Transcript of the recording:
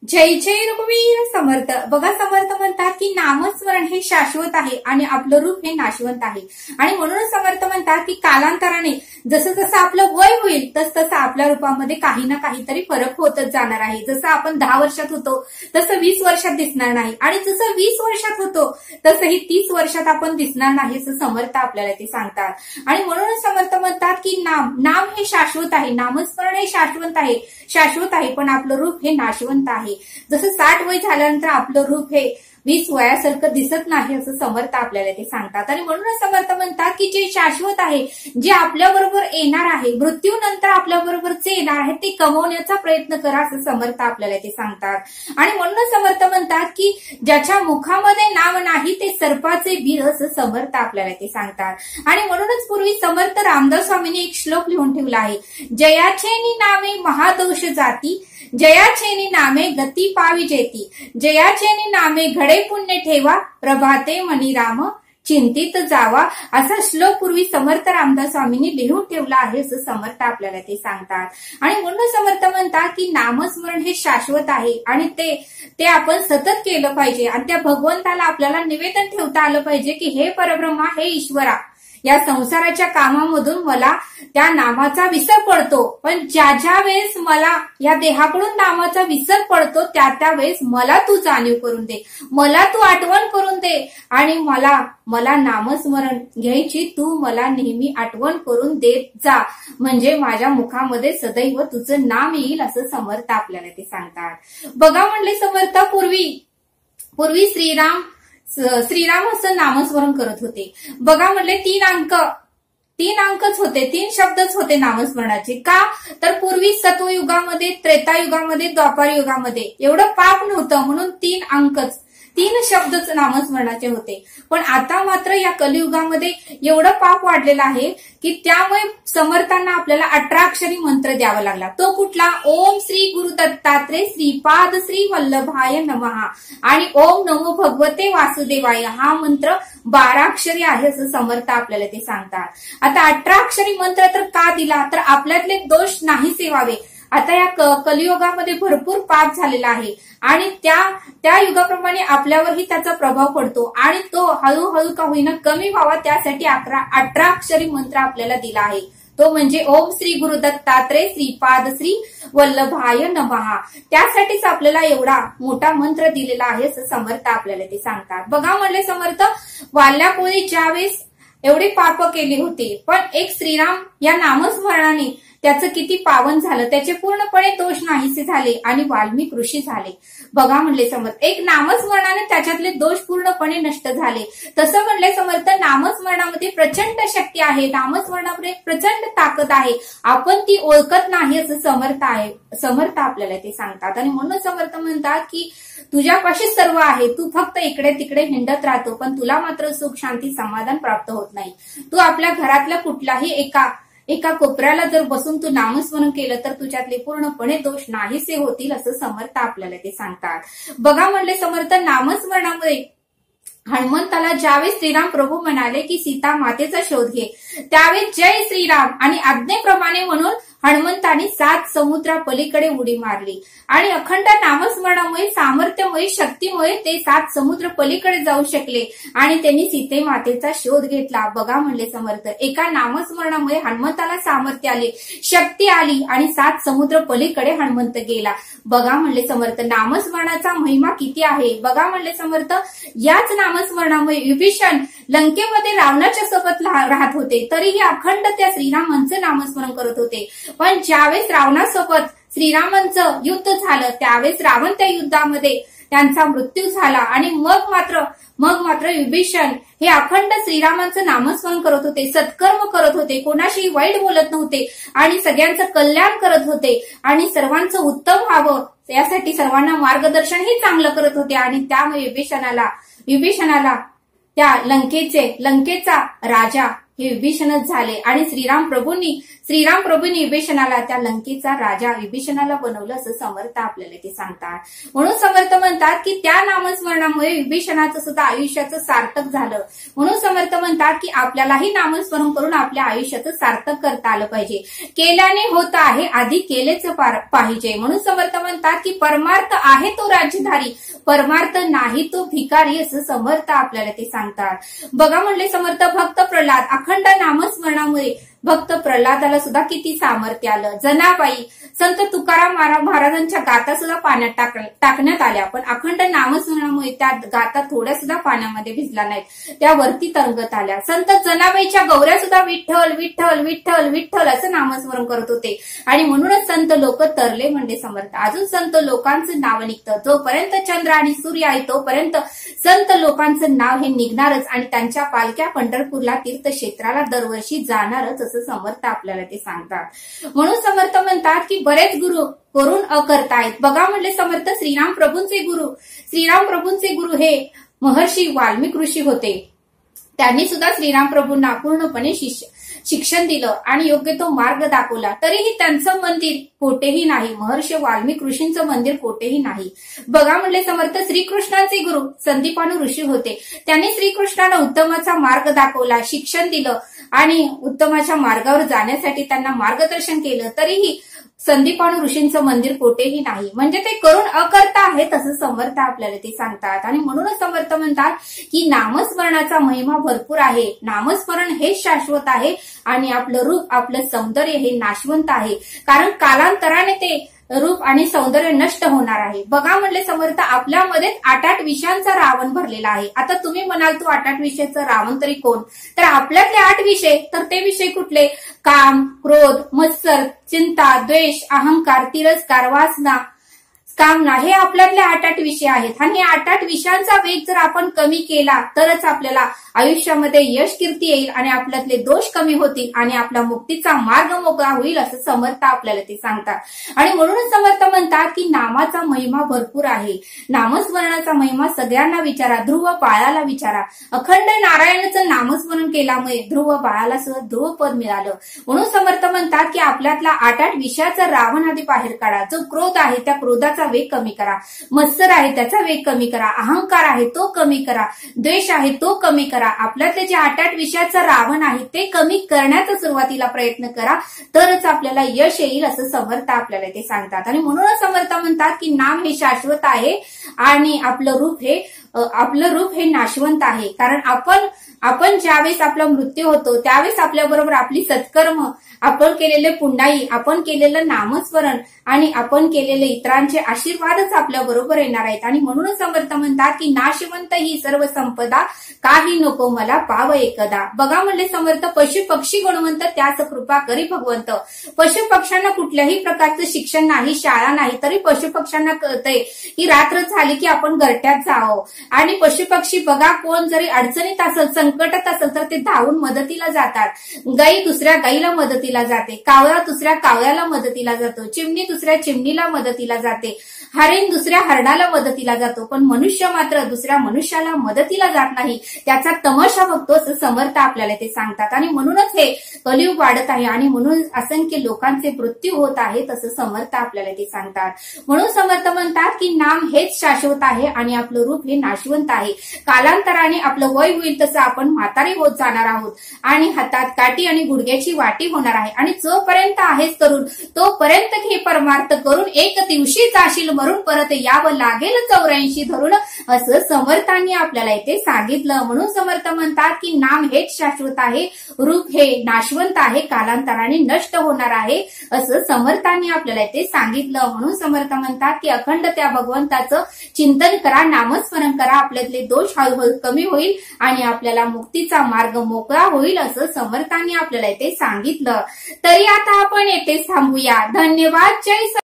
जय जय रघुवीर समर्थ. बघा, समर्थ म्हणतात की नामस्मरण हे शाश्वत आहे आणि आपलं रूप हे नाशवंत आहे. आणि म्हणूनच समर्थ म्हणतात की कालांतराने जसं जसं आपलं वय होईल तसं आपल्या रूपामध्ये काही ना काहीतरी फरक होतच जाणार आहे. जसं आपण 10 वर्षात होतो तसं 20 वर्षात दिसणार नाही, आणि जसं 20 वर्षात होतो तसंही 30 वर्षात आपण दिसणार नाही, असं समर्थ आपल्याला ते सांगतात. आणि म्हणूनच समर्थ म्हणतात की नाम हे शाश्वत आहे, नामस्मरण हे शाश्वत आहे, पण आपलं रूप हे नाशवंत आहे. जसं 60 वय झाल्यानंतर आपलं रूप हे 20 वयासारखं दिसत नाही, असं समर्थ आपल्याला ते सांगतात. आणि म्हणूनच समर्थ म्हणतात की जे शाश्वत आहे, जे आपल्या बरोबर येणार आहे, मृत्यूनंतर आपल्या बरोबर जे येणार आहे ते कमवण्याचा प्रयत्न करा, असं समर्थ आपल्याला ते सांगतात. आणि म्हणूनच समर्थ म्हणतात की ज्याच्या मुखामध्ये नाव नाही ते सर्पाचे भीर, असं समर्थ आपल्याला ते सांगतात. आणि म्हणूनच पूर्वी समर्थ रामदास स्वामींनी एक श्लोक लिहून ठेवला आहे, जयाचेनी नावे महादोष जाती, जयाचेनी नामे गती पाविजेती, जयाचेनी नामे घडे पुण्य ठेवा, प्रभाते मनी राम चिंतित जावा. असा श्लोक पूर्वी समर्थ रामदास स्वामींनी लिहून ठेवला आहे, असं समर्थ आपल्याला ते सांगतात. आणि म्हणून समर्थ म्हणतात की नामस्मरण हे शाश्वत आहे आणि ते आपण सतत केलं पाहिजे. आणि त्या भगवंताला आपल्याला निवेदन ठेवता आलं पाहिजे की हे परब्रह्मा, हे ईश्वरा, या संसाराच्या कामामधून मला त्या नामाचा विसर पडतो, पण ज्या वेळेस मला या देहाकडून नामाचा विसर पडतो त्या वेळेस मला तू जाणीव करून दे, मला तू आठवण करून दे, आणि मला नामस्मरण घ्यायची तू मला नेहमी आठवण करून देत जा, म्हणजे माझ्या मुखामध्ये सदैव तुझं नाम येईल, असं समर्थ आपल्याला ते सांगतात. बघा म्हणले समर्थ, पूर्वी श्रीराम असं नामस्मरण करत होते. बघा म्हटले 3 अंकच होते, 3 शब्दच होते नामस्मरणाचे. का तर पूर्वी सत्वयुगामध्ये, त्रेतायुगामध्ये, द्वापार युगामध्ये एवढं पाप नव्हतं, म्हणून 3 शब्दच नामस्मरणाचे होते. पण आता मात्र या कलियुगामध्ये एवढं पाप वाढलेलं आहे की त्यामुळे समर्थांना आपल्याला 18 अक्षरी मंत्र द्यावा लागला. तो कुठला? ओम श्री गुरु दत्तात्रय श्रीपाद श्री वल्लभाय नमः आणि ओम नमो भगवते वासुदेवाय, हा मंत्र 12 अक्षरी आहे, असं समर्थ आपल्याला ते सांगतात. आता 18 अक्षरी मंत्र तर का दिला? तर आपल्यातले दोष नाहीसे व्हावे. आता या कलियुगामध्ये भरपूर पाप झालेला आहे आणि त्या युगाप्रमाणे आपल्यावरही त्याचा प्रभाव पडतो आणि तो हळूहळू का होईना कमी व्हावा, त्यासाठी 18 अक्षरी मंत्र आपल्याला दिला आहे. तो म्हणजे ओम श्री गुरु दत्तात्रय श्रीपाद श्री वल्लभाय नमः. त्यासाठीच आपल्याला एवढा मोठा मंत्र दिलेला आहे, असं समर्थ आपल्याला ते सांगतात. बघा म्हणले समर्थ, वाल्याकोळी ज्यावेळेस एवढे पाप केले होते, पण एक श्रीराम या नामस्मरणाने त्याचं किती पावन झालं, त्याचे पूर्णपणे दोष नाहीसे झाले आणि वाल्मिक ऋषी झाले. बघा म्हणले समर्थ, एक नामस्मरणाने त्याच्यातले दोष पूर्णपणे नष्ट झाले. तसं म्हणले समर्थ, नामस्मरणामध्ये प्रचंड शक्ती आहे, नामस्मरणामध्ये प्रचंड ताकद आहे, आपण ती ओळखत नाही, असं समर्थ आपल्याला ते सांगतात. आणि म्हणून समर्थ म्हणतात की तुझ्यापाशी सर्व आहे, तू फक्त इकडे तिकडे हिंडत राहतो, पण तुला मात्र सुख शांती समाधान प्राप्त होत नाही. तू आपल्या घरातल्या कुठल्याही एका कोपऱ्याला जर बसून तू नामस्मरण केलं तर तुझ्यातले पूर्णपणे दोष नाहीसे होतील, असं समर्थ आपल्याला ते सांगतात. बघा म्हणले समर्थ, नामस्मरणामुळे हनुमंताला ज्यावेळेस श्रीराम प्रभू म्हणाले की सीता मातेचा शोध घे, त्यावेळेस जय श्रीराम आणि आज्ञेप्रमाणे म्हणून हनुमंताने 7 समुद्रा पलीकडे उडी मारली आणि अखंड नामस्मरणामुळे, सामर्थ्यामुळे, शक्तीमुळे ते 7 समुद्र पलीकडे जाऊ शकले आणि त्यांनी सीते मातेचा शोध घेतला. बघा म्हणले समर्थ, एका नामस्मरणामुळे हनुमंताला सामर्थ्य आले, शक्ती आली आणि 7 समुद्र पलीकडे हनुमंत गेला. बघा म्हणले समर्थ, नामस्मरणाचा महिमा किती आहे. बघा म्हणले समर्थ, याच नामस्मरणामुळे विभीषण लंकेमध्ये रावणाच्या सोबत राहत होते, तरीही अखंड त्या श्रीरामांचं नामस्मरण करत होते. पण ज्यावेळेस रावणासोबत श्रीरामांचं युद्ध झालं त्यावेळेस रावण त्या युद्धामध्ये त्यांचा मृत्यू झाला आणि मग मात्र विभीषण हे अखंड श्रीरामांचं नामस्मरण करत होते, सत्कर्म करत होते, कोणाशी वाईट बोलत नव्हते आणि सगळ्यांचं कल्याण करत होते आणि सर्वांचं उत्तम व्हावं यासाठी सर्वांना मार्गदर्शनही चांगलं करत होते. आणि त्यामुळे विभीषणाला त्या लंकेचा राजा हे विभीषणच झाले आणि श्रीराम प्रभूंनी विभीषणाला त्या लंकेचा राजा विभीषणाला बनवलं असं समर्थ आपल्याला ते सांगतात. म्हणून समर्थ म्हणतात की त्या नामस्मरणामुळे विभीषणाचं सुद्धा आयुष्याचं सार्थक झालं. म्हणून समर्थ म्हणतात की आपल्यालाही नामस्मरण करून आपल्या आयुष्याचं सार्थक करता आलं पाहिजे. केल्याने होत आहे, आधी केलेच पाहिजे. म्हणून समर्थ म्हणतात की परमार्थ आहे तो राज्यधारी, परमार्थ नाही तो भिकारी, असं समर्थ आपल्याला ते सांगतात. बघा म्हणले समर्थ भक्त प्रल्हाद अखंड नामस्मरणामुळे भक्त प्रल्हादाला सुद्धा किती सामर्थ्य आलं. जनाबाई संत तुकाराम महाराजांच्या गाथा सुद्धा पाण्यात टाकण्यात आल्या, पण अखंड नामस्मरणामुळे त्या गाथा थोड्या सुद्धा पाण्यामध्ये भिजला नाहीत, त्या वरती तरंगत आल्या. संत जनाबाईच्या गौऱ्या सुद्धा विठ्ठल विठ्ठल विठ्ठल विठ्ठल असं नामस्मरण करत होते आणि म्हणूनच संत लोक तरले म्हणजे समर्थ. अजून संत लोकांचं नाव निघतं. जोपर्यंत चंद्र आणि सूर्य आहे तोपर्यंत संत लोकांचं नाव हे निघणारच आणि त्यांच्या पालख्या पंढरपूरला तीर्थक्षेत्राला दरवर्षी जाणारच असं समर्थ आपल्याला ते सांगतात. म्हणून समर्थ म्हणतात की बरेच गुरु करून अकर्तायत. बघा म्हणले समर्थ श्रीराम प्रभूंचे गुरु हे महर्षी वाल्मिक ऋषी होते. त्यांनी सुद्धा श्रीराम प्रभूंना पूर्णपणे शिक्षण दिलं आणि योग्य तो मार्ग दाखवला. तरीही त्यांचं मंदिर कोठेही नाही, महर्षी वाल्मिक ऋषींचं मंदिर कोठेही नाही. बघा म्हणले समर्थ श्रीकृष्णांचे गुरु संदीपानु ऋषी होते. त्यांनी श्रीकृष्णाला उत्तमाचा मार्ग दाखवला, शिक्षण दिलं आणि उत्तमाच्या मार्गावर जाण्यासाठी त्यांना मार्गदर्शन केलं. तरीही संदीपानु ऋषींचं मंदिर कोठेही नाही, म्हणजे ते करून अकर्ता आहेत असं समर्थ आपल्याला ते सांगतात. आणि म्हणूनच समर्थ म्हणतात की नामस्मरणाचा महिमा भरपूर आहे. नामस्मरण हे शाश्वत आहे आणि आपलं रूप आपलं सौंदर्य हे नाशवंत आहे, कारण कालांतराने ते रूप आणि सौंदर्य नष्ट होणार आहे. बघा म्हणले समर्थ आपल्यामध्ये 8 विषयांचा रावण भरलेला आहे. आता तुम्ही म्हणाल तू 8 विषयाचा रावण तरी कोण? तर आपल्यातले 8 विषय, तर ते विषय कुठले? काम, क्रोध, मत्सर, चिंता, द्वेष, अहंकार, तिरस्कार, वासना, कामना, हे आपल्यातले 8 विषय आहेत. आणि 8 विषयांचा वेग जर आपण कमी केला तरच आपल्याला आयुष्यामध्ये यश कीर्ती येईल आणि आपल्यातले दोष कमी होतील आणि आपला मुक्तीचा मार्ग मोकळा होईल असं समर्थ आपल्याला ते सांगतात. आणि म्हणूनच समर्थ म्हणतात की नामाचा महिमा भरपूर आहे. नामस्मरणाचा महिमा सगळ्यांना विचारा, ध्रुव बाळाला विचारा. अखंड नारायणाचं नामस्मरण केल्यामुळे ध्रुव बाळाला सुद्धा ध्रुवपद मिळालं. म्हणून समर्थ म्हणतात की आपल्यातला 8 विषयाचा रावण आधी बाहेर काढा. जो क्रोध आहे त्या क्रोधाचा वेग कमी करा, मत्सर आहे त्याचा वेग कमी करा, अहंकार आहे तो कमी करा, द्वेष आहे तो कमी करा. आपल्यातले जे 8 विषयाचा रावण आहे ते कमी करण्याचा सुरुवातीला प्रयत्न करा, तरच आपल्याला यश येईल असं समर्थ आपल्याला ते सांगतात. आणि म्हणूनच समर्थ म्हणतात की नाम हे शाश्वत आहे आणि आपलं रूप हे नाशवंत आहे. कारण आपण ज्यावेळेस आपला मृत्यू होतो त्यावेळेस आपल्याबरोबर आपली सत्कर्म, आपण केलेले पुण्याई, आपण केलेलं नामस्मरण आणि आपण केलेले इतरांचे आशीर्वादच आपल्या बरोबर येणार आहेत. आणि म्हणूनच समर्थ म्हणतात की नाशवंत ही सर्व संपदा, काही नको मला पाव एकदा. बघा म्हणले समर्थ पशु पक्षी गुणवंत त्याच कृपा करी भगवंत. पशु पक्ष्यांना कुठल्याही प्रकारचं शिक्षण नाही, शाळा नाही, तरी पशु पक्ष्यांना कळतंय की रात्र झाली की आपण घरट्यात जावं. आणि पशु पक्षी बघा कोण जरी अडचणीत असेल, संकटात असेल तर ते धावून मदतीला जातात. गाई दुसऱ्या गाईला मदतीला जाते, कावळा दुसऱ्या कावळ्याला मदतीला जातो, चिमणी दुसऱ्या चिमणीला मदतीला जाते, हरिण दुसऱ्या हरणाला मदतीला जातो. पण मनुष्य मात्र दुसऱ्या मनुष्याला मदतीला जात नाही, त्याचा तमाशा बघतो असं समर्थ आपल्याला ते सांगतात. आणि म्हणूनच हे कलियुग वाढत आहे आणि म्हणून असंख्य लोकांचे मृत्यू होत आहेत असं समर्थ आपल्याला ते सांगतात. म्हणून समर्थ म्हणतात की नाम हेच शाश्वत आहे आणि आपलं रूप हे नाशवंत आहे. कालांतराने आपलं वय होईल तसं आपण म्हातारी होत जाणार आहोत आणि हातात काठी आणि गुडघ्याची वाटी होणार आहे. आणि जोपर्यंत आहेस तरुण तोपर्यंत हे परमार्थ करून एक दिवशी जाशील मरून, परत यावं लागेल 84 धरून असं समर्थांनी आपल्याला इथे सांगितलं. म्हणून समर्थ म्हणतात की नाम हेच शाश्वत आहे, रूप हे नाशवंत आहे, कालांतराने नष्ट होणार आहे असं समर्थांनी आपल्याला इथे सांगितलं. म्हणून समर्थ म्हणतात की अखंड त्या भगवंताचं चिंतन करा, नामस्मरण करा, आपल्यातले दोष हळूहळू कमी होईल आणि आपल्याला मुक्तीचा मार्ग मोकळा होईल असं समर्थांनी आपल्याला इथे सांगितलं. तरी आता आपण येथेच थांबूया. धन्यवाद. जय